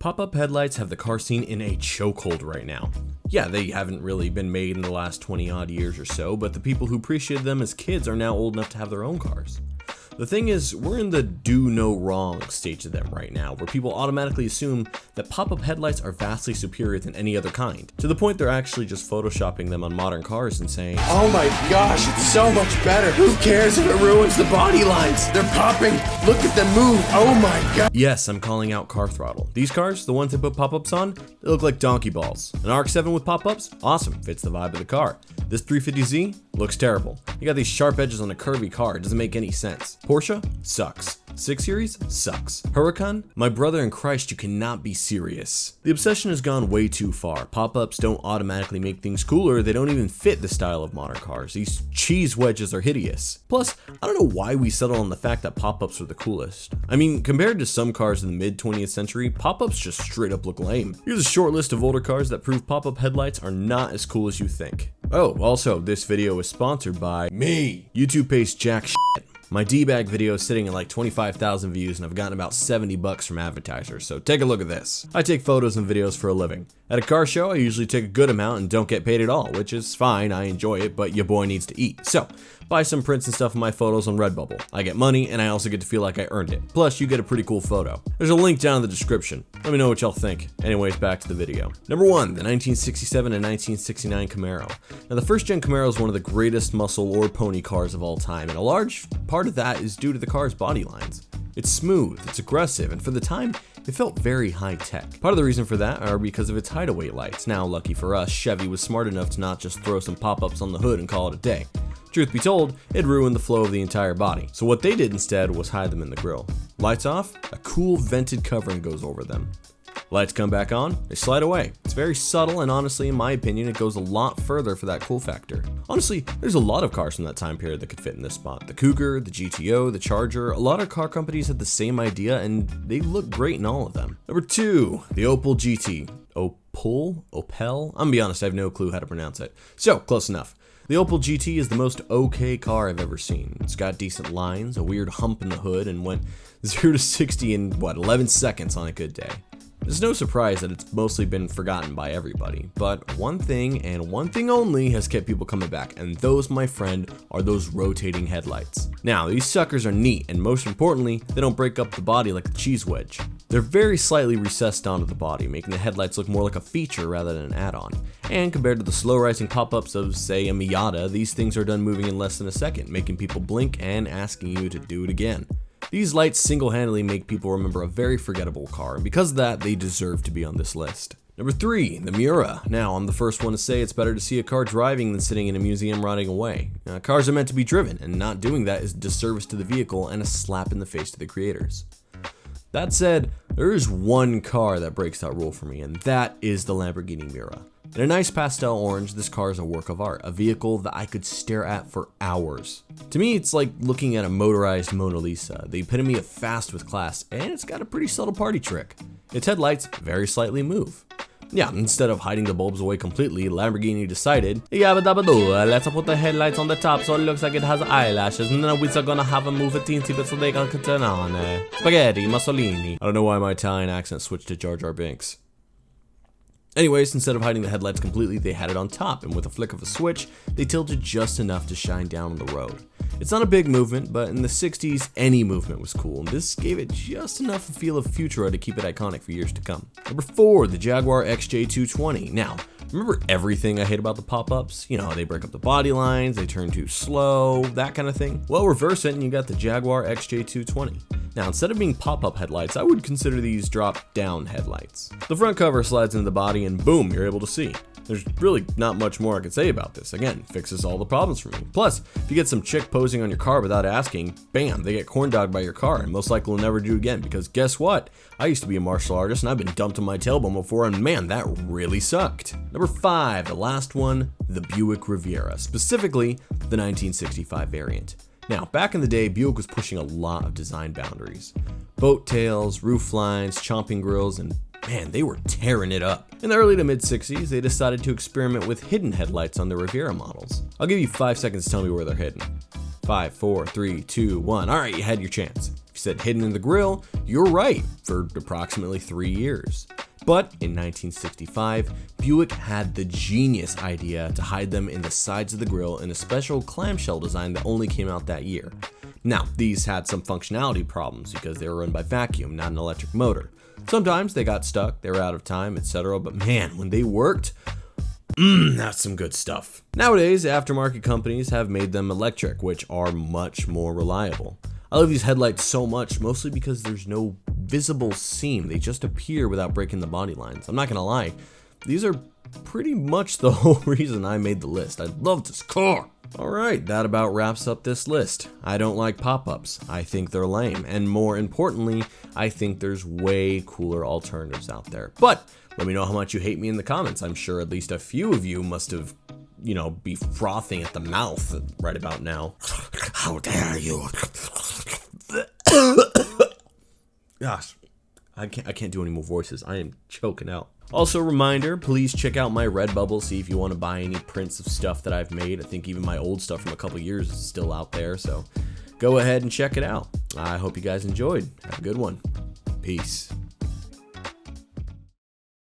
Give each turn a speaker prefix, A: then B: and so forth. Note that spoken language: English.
A: Pop-up headlights have the car scene in a chokehold right now. Yeah, they haven't really been made in the last 20 odd years or so, but the people who appreciated them as kids are now old enough to have their own cars. The thing is, we're in the do no wrong stage of them right now, where people automatically assume that pop-up headlights are vastly superior than any other kind, to the point they're actually just photoshopping them on modern cars and saying,
B: "Oh my gosh, it's so much better. Who cares if it ruins the body lines? They're popping. Look at them move. Oh my god."
A: Yes, I'm calling out car throttle. These cars, the ones that put pop-ups on, they look like donkey balls. An RX-7 with pop-ups? Awesome, fits the vibe of the car. This 350Z looks terrible. You got these sharp edges on a curvy car, it doesn't make any sense. Porsche? Sucks. 6 Series? Sucks. Huracan? My brother in Christ, you cannot be serious. The obsession has gone way too far. Pop-ups don't automatically make things cooler, they don't even fit the style of modern cars. These cheese wedges are hideous. Plus, I don't know why we settle on the fact that pop-ups are the coolest. I mean, compared to some cars in the mid-20th century, pop-ups just straight up look lame. Here's a short list of older cars that prove pop-up headlights are not as cool as you think. Oh, also, this video is sponsored by me. YouTube pays jack shit. My D-bag video is sitting at like 25,000 views and I've gotten about 70 bucks from advertisers, so take a look at this. I take photos and videos for a living. At a car show, I usually take a good amount and don't get paid at all, which is fine, I enjoy it, but your boy needs to eat. So, buy some prints and stuff of my photos on Redbubble. I get money and I also get to feel like I earned it. Plus, you get a pretty cool photo. There's a link down in the description. Let me know what y'all think. Anyways, back to the video. Number 1, the 1967 and 1969 Camaro. Now, the first gen Camaro is one of the greatest muscle or pony cars of all time, and a large part of that is due to the car's body lines. It's smooth, it's aggressive, and for the time, it felt very high-tech. Part of the reason for that are because of its hideaway lights. Now, lucky for us, Chevy was smart enough to not just throw some pop-ups on the hood and call it a day. Truth be told, it ruined the flow of the entire body. So what they did instead was hide them in the grille. Lights off, a cool vented covering goes over them. Lights come back on, they slide away. It's very subtle, and honestly, in my opinion, it goes a lot further for that cool factor. Honestly, there's a lot of cars from that time period that could fit in this spot. The Cougar, the GTO, the Charger, a lot of car companies had the same idea, and they look great in all of them. Number 2, the Opel GT. Opel? I'm gonna be honest, I have no clue how to pronounce it. So, close enough. The Opel GT is the most okay car I've ever seen. It's got decent lines, a weird hump in the hood, and went 0 to 60 in, 11 seconds on a good day. It's no surprise that it's mostly been forgotten by everybody, but one thing and one thing only has kept people coming back, and those, my friend, are those rotating headlights. Now, these suckers are neat, and most importantly, they don't break up the body like a cheese wedge. They're very slightly recessed onto the body, making the headlights look more like a feature rather than an add-on. And compared to the slow-rising pop-ups of, say, a Miata, these things are done moving in less than a second, making people blink and asking you to do it again. These lights single-handedly make people remember a very forgettable car, and because of that, they deserve to be on this list. Number 3, the Miura. Now, I'm the first one to say it's better to see a car driving than sitting in a museum rotting away. Cars are meant to be driven, and not doing that is a disservice to the vehicle and a slap in the face to the creators. That said, there is one car that breaks that rule for me, and that is the Lamborghini Miura. In a nice pastel orange, this car is a work of art, a vehicle that I could stare at for hours. To me, it's like looking at a motorized Mona Lisa, the epitome of fast with class, and it's got a pretty subtle party trick. Its headlights very slightly move. Yeah, instead of hiding the bulbs away completely, Lamborghini decided, let's put the headlights on the top so it looks like it has eyelashes, and then we're gonna have them move a teensy bit so they can turn on. Spaghetti, Mussolini. I don't know why my Italian accent switched to Jar Jar Binks. Anyways, instead of hiding the headlights completely, they had it on top, and with a flick of a switch, they tilted just enough to shine down on the road. It's not a big movement, but in the 60s, any movement was cool, and this gave it just enough a feel of Futura to keep it iconic for years to come. Number 4, the Jaguar XJ220. Now, remember everything I hate about the pop-ups? You know, they break up the body lines, they turn too slow, that kind of thing? Well, reverse it and you got the Jaguar XJ220. Now, instead of being pop-up headlights, I would consider these drop-down headlights. The front cover slides into the body and boom, you're able to see. There's really not much more I could say about this. Again, fixes all the problems for me. Plus, if you get some chick posing on your car without asking, bam, they get corn dogged by your car and most likely will never do it again, because guess what? I used to be a martial artist and I've been dumped on my tailbone before, and man, that really sucked. Number 5, the last one, the Buick Riviera, specifically the 1965 variant. Now, back in the day, Buick was pushing a lot of design boundaries. Boat tails, roof lines, chomping grills, and man, they were tearing it up. In the early to mid 60s, they decided to experiment with hidden headlights on the Riviera models. I'll give you 5 seconds to tell me where they're hidden. 5, 4, 3, 2, 1. All right, you had your chance. If you sit hidden in the grill, you're right, for approximately 3 years. But in 1965, Buick had the genius idea to hide them in the sides of the grill in a special clamshell design that only came out that year. Now, these had some functionality problems because they were run by vacuum, not an electric motor. Sometimes they got stuck, they were out of time, etc. But man, when they worked, that's some good stuff. Nowadays, aftermarket companies have made them electric, which are much more reliable. I love these headlights so much, mostly because there's no visible seam. They just appear without breaking the body lines. I'm not gonna lie, these are pretty much the whole reason I made the list. I love this car. Alright, that about wraps up this list. I don't like pop-ups. I think they're lame. And more importantly, I think there's way cooler alternatives out there. But let me know how much you hate me in the comments. I'm sure at least a few of you must have, be frothing at the mouth right about now. How dare you? Gosh, I can't do any more voices. I am choking out. Also, reminder, please check out my Redbubble, see if you want to buy any prints of stuff that I've made. I think even my old stuff from a couple years is still out there, so go ahead and check it out. I hope you guys enjoyed. Have a good one. Peace.